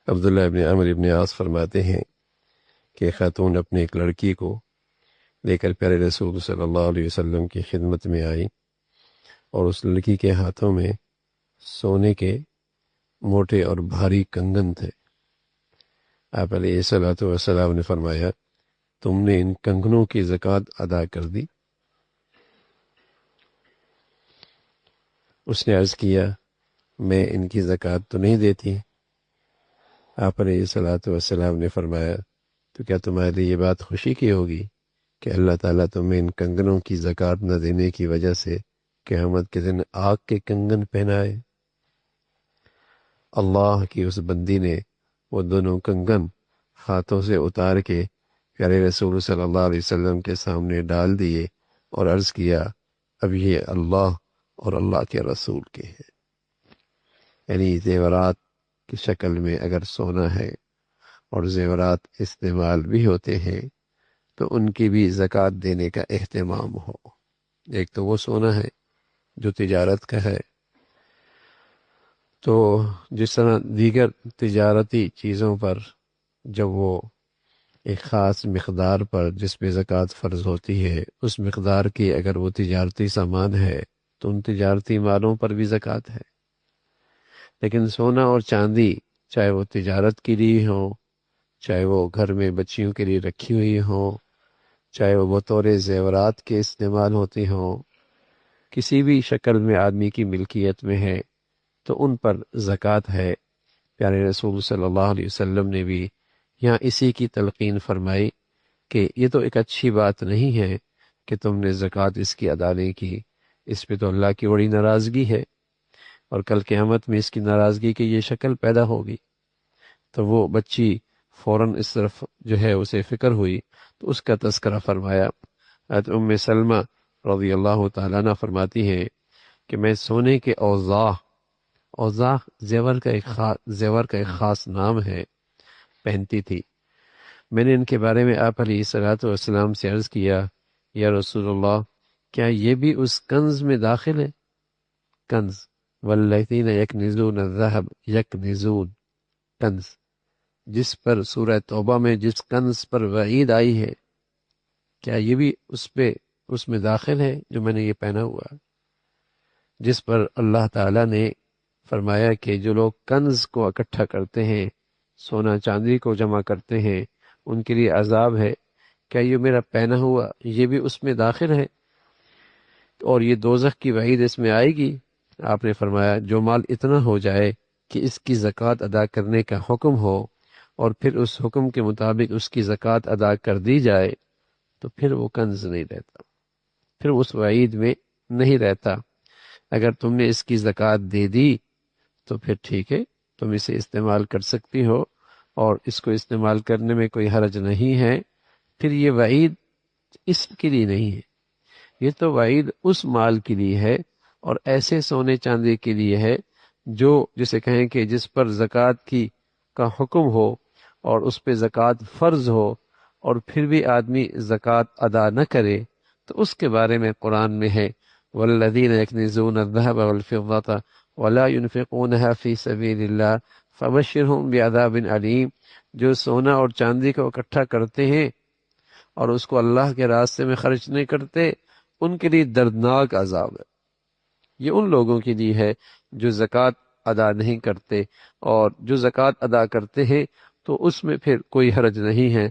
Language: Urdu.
عبداللہ ابن عمرو ابن عاص فرماتے ہیں کہ خاتون اپنی ایک لڑکی کو لے کر پیارے رسول صلی اللہ علیہ وسلم کی خدمت میں آئی، اور اس لڑکی کے ہاتھوں میں سونے کے موٹے اور بھاری کنگن تھے۔ آپ علیہ الصلوۃ والسلام نے فرمایا، تم نے ان کنگنوں کی زکوٰۃ ادا کر دی؟ اس نے عرض کیا، میں ان کی زکوٰۃ تو نہیں دیتی۔ آپ علیہ الصلوۃ والسلام نے فرمایا، تو کیا تمہارے لیے یہ بات خوشی کی ہوگی کہ اللہ تعالیٰ تمہیں ان کنگنوں کی زکوٰۃ نہ دینے کی وجہ سے قیامت کے دن آگ کے کنگن پہنائے؟ اللہ کی اس بندی نے وہ دونوں کنگن ہاتھوں سے اتار کے پیارے رسول صلی اللہ علیہ وسلم کے سامنے ڈال دیے اور عرض کیا، اب یہ اللہ اور اللہ کے رسول کے ہیں۔ یعنی زیورات کی شکل میں اگر سونا ہے اور زیورات استعمال بھی ہوتے ہیں تو ان کی بھی زکوٰۃ دینے کا اہتمام ہو۔ ایک تو وہ سونا ہے جو تجارت کا ہے، تو جس طرح دیگر تجارتی چیزوں پر جب وہ ایک خاص مقدار پر جس پہ زکوٰۃ فرض ہوتی ہے، اس مقدار کی اگر وہ تجارتی سامان ہے تو ان تجارتی مالوں پر بھی زکوٰۃ ہے۔ لیکن سونا اور چاندی، چاہے وہ تجارت کے لیے ہو، چاہے وہ گھر میں بچیوں کے لیے رکھی ہوئی ہوں، چاہے وہ بطور زیورات کے استعمال ہوتی ہوں، کسی بھی شکل میں آدمی کی ملکیت میں ہے تو ان پر زکوٰۃ ہے۔ پیارے رسول صلی اللہ علیہ وسلم نے بھی یہاں اسی کی تلقین فرمائی کہ یہ تو ایک اچھی بات نہیں ہے کہ تم نے زکوٰۃ اس کی ادا نہیں کی، اس پہ تو اللہ کی بڑی ناراضگی ہے، اور کل قیامت میں اس کی ناراضگی کی یہ شکل پیدا ہوگی۔ تو وہ بچی فوراً اس طرف جو ہے اسے فکر ہوئی تو اس کا تذکرہ فرمایا۔ حضرت ام سلمہ رضی اللہ تعالیٰ عنہ فرماتی ہیں کہ میں سونے کے اوضاع زیور کا ایک خاص نام ہے، پہنتی تھی۔ میں نے ان کے بارے میں آپ علیہ الصلوۃ والسلام سے عرض کیا، یا رسول اللہ، کیا یہ بھی اس کنز میں داخل ہے؟ کنز، والذین یکنزون الذہب یکنزون، کنز جس پر سورہ توبہ میں جس کنز پر وعید آئی ہے، کیا یہ بھی اس میں داخل ہے جو میں نے یہ پہنا ہوا، جس پر اللہ تعالیٰ نے فرمایا کہ جو لوگ کنز کو اکٹھا کرتے ہیں، سونا چاندی کو جمع کرتے ہیں، ان کے لیے عذاب ہے، کیا یہ میرا پہنا ہوا یہ بھی اس میں داخل ہے اور یہ دوزخ کی وعید اس میں آئے گی؟ آپ نے فرمایا، جو مال اتنا ہو جائے کہ اس کی زکوٰۃ ادا کرنے کا حکم ہو اور پھر اس حکم کے مطابق اس کی زکوٰۃ ادا کر دی جائے تو پھر وہ کنز نہیں رہتا، پھر اس وعید میں نہیں رہتا۔ اگر تم نے اس کی زکوٰۃ دے دی تو پھر ٹھیک ہے، تم اسے استعمال کر سکتی ہو اور اس کو استعمال کرنے میں کوئی حرج نہیں ہے۔ پھر یہ وعید اس کے لیے نہیں ہے، یہ تو وعید اس مال کے لیے ہے اور ایسے سونے چاندی کے لیے ہے جو جسے کہیں کہ جس پر زکوٰۃ کا حکم ہو اور اس پہ زکوٰۃ فرض ہو اور پھر بھی آدمی زکوٰۃ ادا نہ کرے، تو اس کے بارے میں قرآن میں ہے، والذین یکنزون الذهب والفضة ولا ينفقونها في سبيل الله فبشرهم بعذاب علیم، جو سونا اور چاندی کو اکٹھا کرتے ہیں اور اس کو اللہ کے راستے میں خرچ نہیں کرتے، ان کے لیے دردناک عذاب ہے۔ یہ ان لوگوں کے لیے ہے جو زکوٰۃ ادا نہیں کرتے، اور جو زکوٰۃ ادا کرتے ہیں تو اس میں پھر کوئی حرج نہیں ہے،